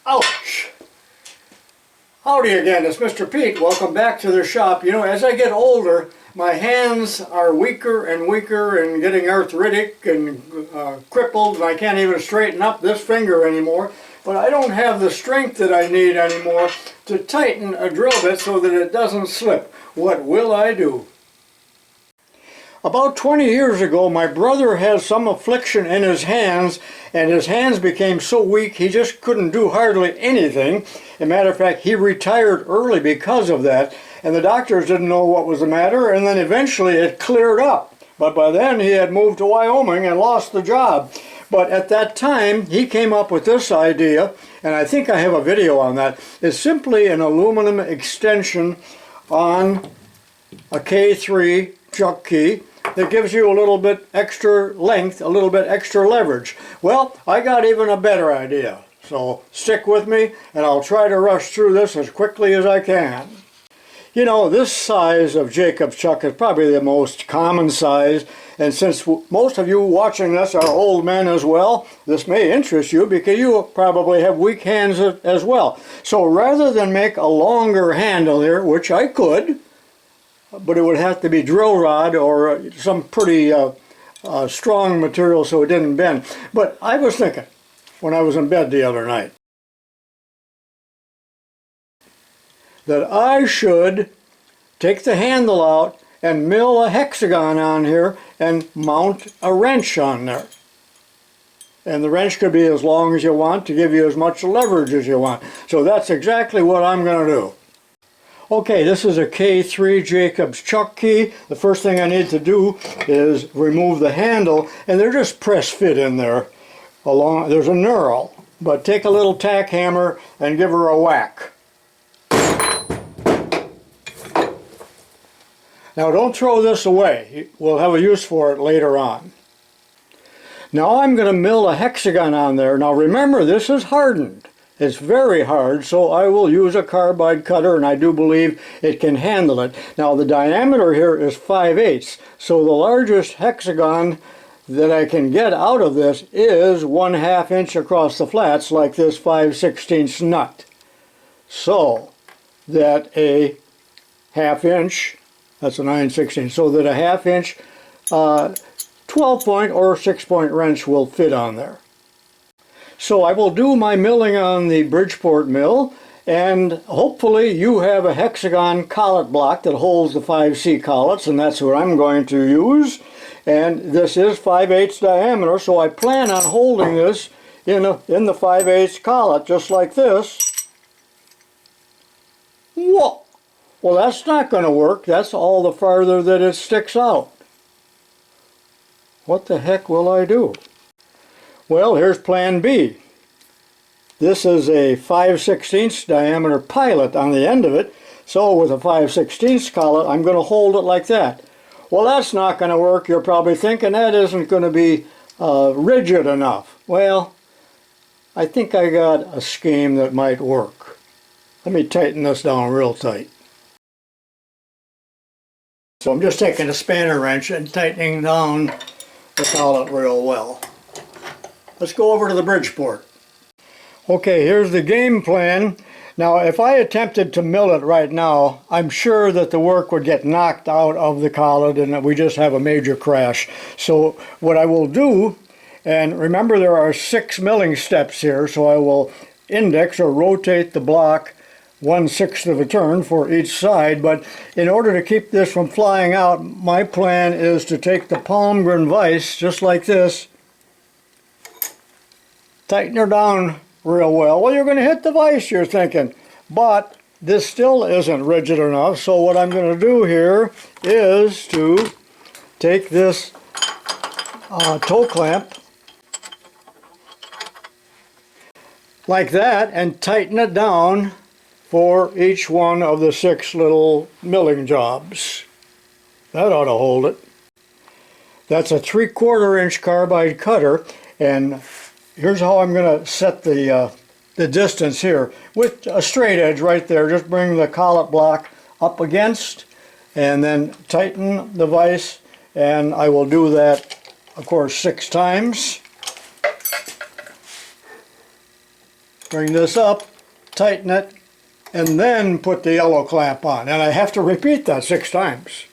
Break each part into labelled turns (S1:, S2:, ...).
S1: Ouch! Howdy again, it's Mr. Pete. Welcome back to the shop. You know, as I get older, my hands are weaker and weaker and getting arthritic and crippled, and I can't even straighten up this finger anymore. But I don't have the strength that I need anymore to tighten a drill bit so that it doesn't slip. What will I do? About 20 years ago, my brother had some affliction in his hands, and his hands became so weak he just couldn't do hardly anything. As a matter of fact, he retired early because of that, and the doctors didn't know what was the matter, and then eventually it cleared up. But by then he had moved to Wyoming and lost the job. But at that time, he came up with this idea, and I think I have a video on that. It's simply an aluminum extension on a K3 chuck key that gives you a little bit extra length, a little bit extra leverage. Well, I got even a better idea. So stick with me, and I'll try to rush through this as quickly as I can. You know, this size of JACOBS chuck is probably the most common size, and since most of you watching this are old men as well, this may interest you because you probably have weak hands as well. So rather than make a longer handle here, which I could, but it would have to be drill rod or some pretty strong material so it didn't bend. But I was thinking, when I was in bed the other night, that I should take the handle out and mill a hexagon on here and mount a wrench on there. And the wrench could be as long as you want to give you as much leverage as you want. So that's exactly what I'm going to do. Okay, this is a K3 JACOBS chuck key. The first thing I need to do is remove the handle, and they're just press fit in there. There's a knurl, but take a little tack hammer and give her a whack. Now don't throw this away. We'll have a use for it later on. Now I'm going to mill a hexagon on there. Now remember, this is hardened. It's very hard, so I will use a carbide cutter, and I do believe it can handle it. Now the diameter here is 5/8, so the largest hexagon that I can get out of this is 1/2 inch across the flats, like this 5/16 nut. So that a 1/2 inch, that's a 9/16, so that a 1/2 inch 12-point or 6-point wrench will fit on there. So I will do my milling on the Bridgeport mill, and hopefully you have a hexagon collet block that holds the 5C collets, and that's what I'm going to use. And this is 5/8 diameter, so I plan on holding this in the 5/8 collet, just like this. Whoa! Well, that's not going to work. That's all the farther that it sticks out. What the heck will I do? Well, here's plan B. This is a 5/16 diameter pilot on the end of it, so with a 5/16 collet, I'm going to hold it like that. Well, that's not going to work. You're probably thinking that isn't going to be rigid enough. Well, I think I got a scheme that might work. Let me tighten this down real tight. So I'm just taking a spanner wrench and tightening down the collet real well. Let's go over to the Bridgeport. Okay, here's the game plan. Now, if I attempted to mill it right now, I'm sure that the work would get knocked out of the collet and that we just have a major crash. So what I will do, and remember there are 6 milling steps here, so I will index or rotate the block 1/6 of a turn for each side. But in order to keep this from flying out, my plan is to take the Palmgren vise, just like this, tighten her down real well. Well, you're going to hit the vise, you're thinking, but this still isn't rigid enough. So what I'm going to do here is to take this toe clamp like that and tighten it down for each one of the 6 little milling jobs. That ought to hold it. That's a 3/4 inch carbide cutter, and here's how I'm going to set the distance here. With a straight edge right there, just bring the collet block up against and then tighten the vise, and I will do that, of course, 6 times. bring this up, tighten it, and then put the yellow clamp on. And I have to repeat that 6 times.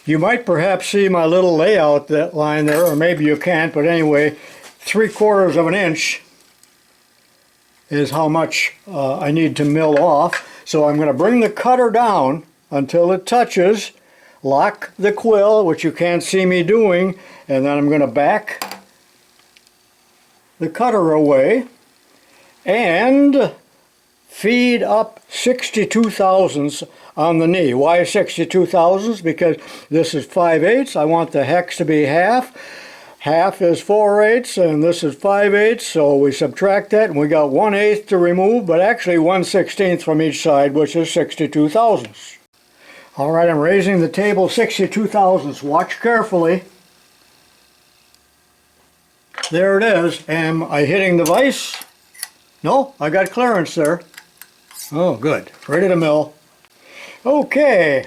S1: You might perhaps see my little layout that line there, or maybe you can't, but anyway, 3/4 of an inch is how much I need to mill off. So I'm going to bring the cutter down until it touches, lock the quill, which you can't see me doing, and then I'm going to back the cutter away and feed up 62 thousandths on the knee. Why 62 thousandths? Because this is 5/8. I want the hex to be half. Half is 4/8, and this is 5/8, so we subtract that, and we got 1/8 to remove, but actually 1/16 from each side, which is 62 thousandths. All right, I'm raising the table 62 thousandths. Watch carefully. There it is. Am I hitting the vise? No, I got clearance there. Oh, good. Ready to mill. Okay.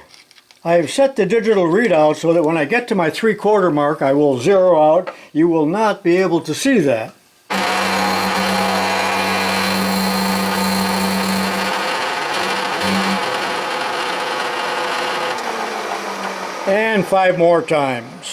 S1: I've set the digital readout so that when I get to my 3/4 mark, I will zero out. You will not be able to see that. And 5 more times.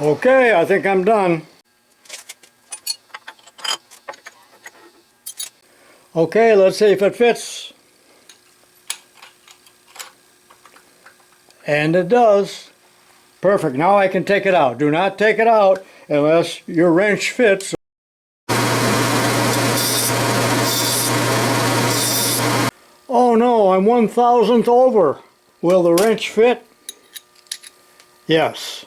S1: Okay, I think I'm done. Okay, let's see if it fits. And it does. Perfect. Now I can take it out. Do not take it out unless your wrench fits. Oh no, I'm 1/1000th over. Will the wrench fit? Yes.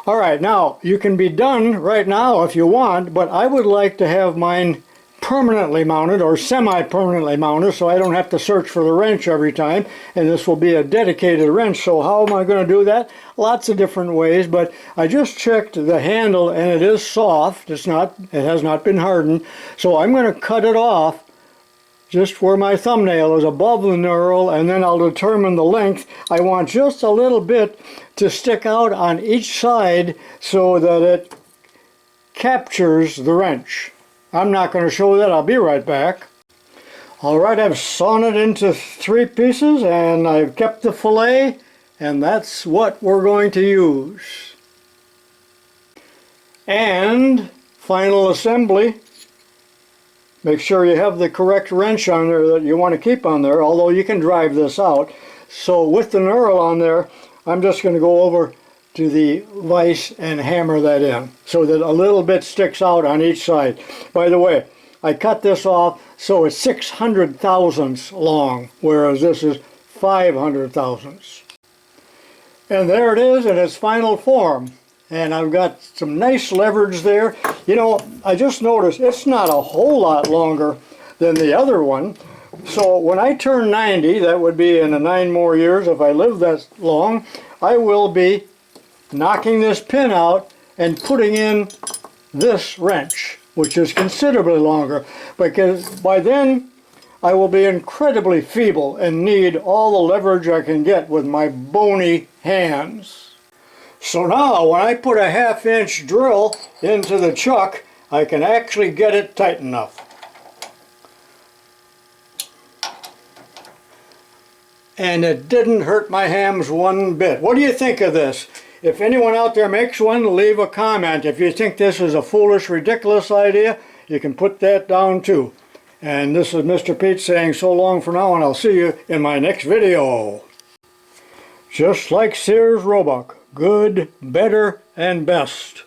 S1: All right, now you can be done right now if you want, but I would like to have mine permanently mounted or semi-permanently mounted so I don't have to search for the wrench every time, and this will be a dedicated wrench. So how am I going to do that? Lots of different ways, but I just checked the handle and it is soft. It has not been hardened, so I'm going to cut it off just where my thumbnail is above the knurl, and then I'll determine the length. I want just a little bit to stick out on each side so that it captures the wrench. I'm not going to show that. I'll be right back. Alright, I've sawn it into 3 pieces and I've kept the fillet, and that's what we're going to use. And final assembly. Make sure you have the correct wrench on there that you want to keep on there, although you can drive this out. So with the knurl on there, I'm just going to go over to the vise and hammer that in so that a little bit sticks out on each side. By the way, I cut this off so it's 600 thousandths long, whereas this is 500 thousandths. And there it is in its final form. And I've got some nice leverage there. You know, I just noticed it's not a whole lot longer than the other one. So when I turn 90, that would be in 9 more years, if I live that long, I will be knocking this pin out and putting in this wrench, which is considerably longer, because by then I will be incredibly feeble and need all the leverage I can get with my bony hands. So now when I put a 1/2 inch drill into the chuck, I can actually get it tight enough. and it didn't hurt my hams one bit. What do you think of this? If anyone out there makes one, leave a comment. If you think this is a foolish, ridiculous idea, you can put that down too. And this is Mr. Pete saying so long for now, and I'll see you in my next video. Just like Sears Roebuck, good, better, and best.